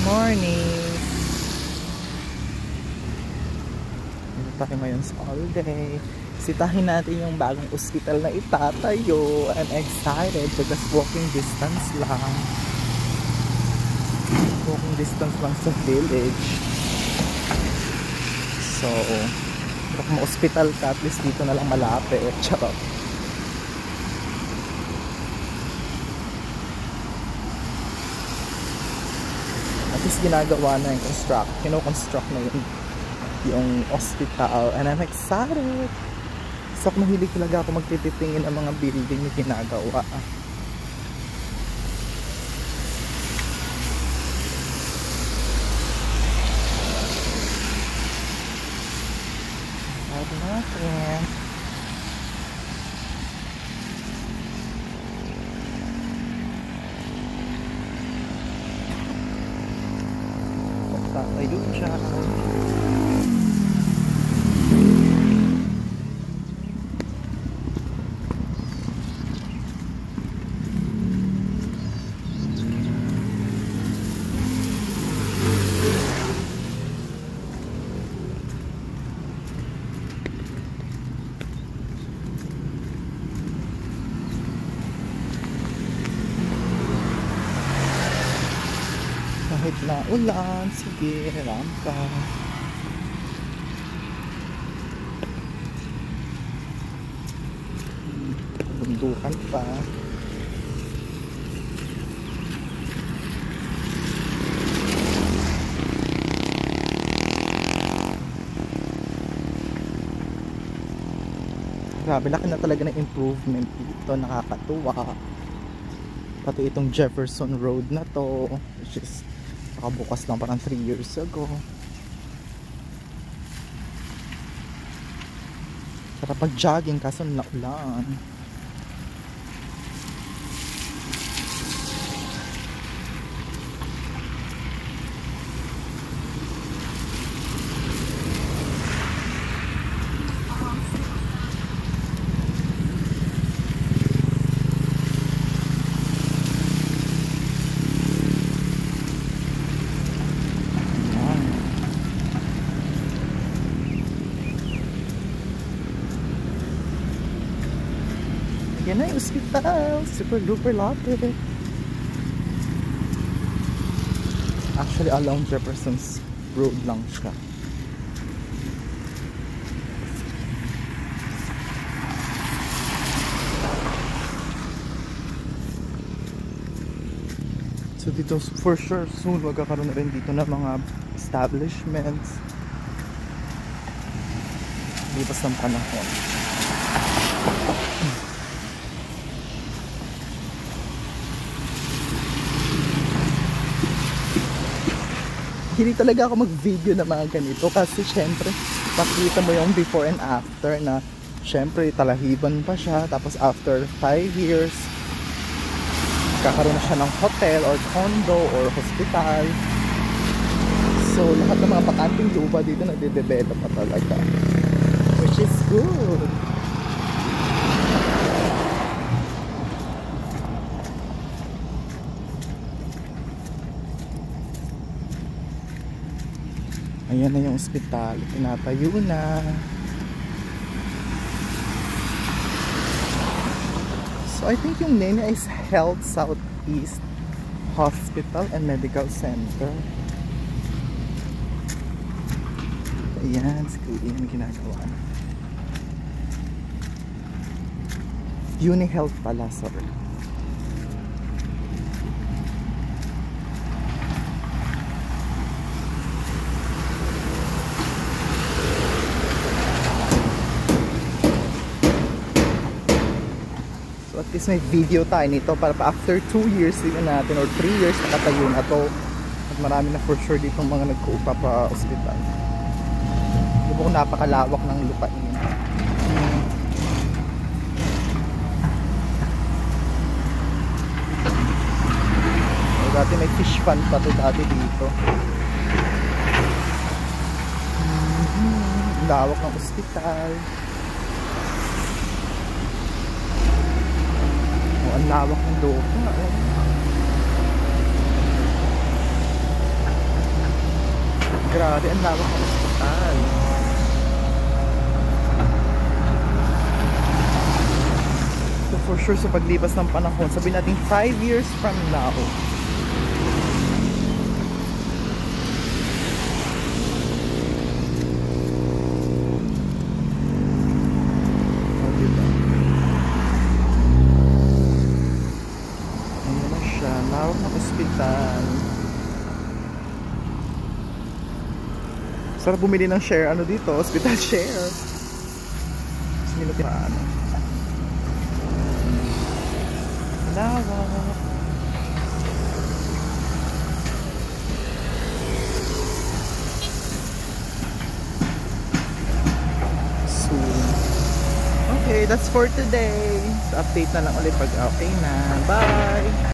Morning! Dito tayo ngayon sa all day. Sitahin natin yung bagong ospital na itatayo. I'm excited because walking distance lang. Walking distance lang sa village. So, kung ma-ospital ka, at least dito na lang malapit. Charot. At least ginagawa na yung kino-construct na yung hospital, and I'm excited. So mahilig talaga ako magtititingin ng mga building na ginagawa. Sabi natin tayo dyan. Kahit na ulan, sige, rampa. Bundukan pa. Grabe, laki na talaga ng improvement dito, nakakatuwa. Pati itong Jefferson Road na to, which is nakabukas lang parang 3 years ago. Sarap pag-jogging kaso naulan. Yan na yung hospital. Super duper lapit. Actually along Jefferson's Road lang siya. So dito for sure soon magkakaroon na rin dito ng mga establishments. Lipas ng panahon. Hindi talaga ako mag-video na mga ganito kasi syempre makikita mo yung before and after na syempre talahiban pa siya, tapos after 5 years kakaroon na siya ng hotel or condo or hospital. So lahat ng mga bakanting lupa dito nade-develop pa talaga, which is good. Ayan na yung ospital, tinatayo na. So I think yung name is Health Southeast Hospital and Medical Center. Ayan, si Kuya may ginagawa na. UniHealth pala, sorry. At least may video tayo nito para pa after 2 years din natin or 3 years nakatayo na to. At marami na for sure dito mga nagkuupa pa hospital. Di ba kung napakalawak ng lupain. So, dati may fish pond pa to dati dito. Lawak ng hospital. Ang lawak ng lupa. Grabe, ang lawak ng ospital. So for sure sa paglipas ng panahon, sabihin natin 5 years from now, lawak ng ospital. Sarap bumili ng share ano dito, hospital share. Ano? Lawak. So, okay, that's for today. So, update na lang ulit pag okay na. Bye!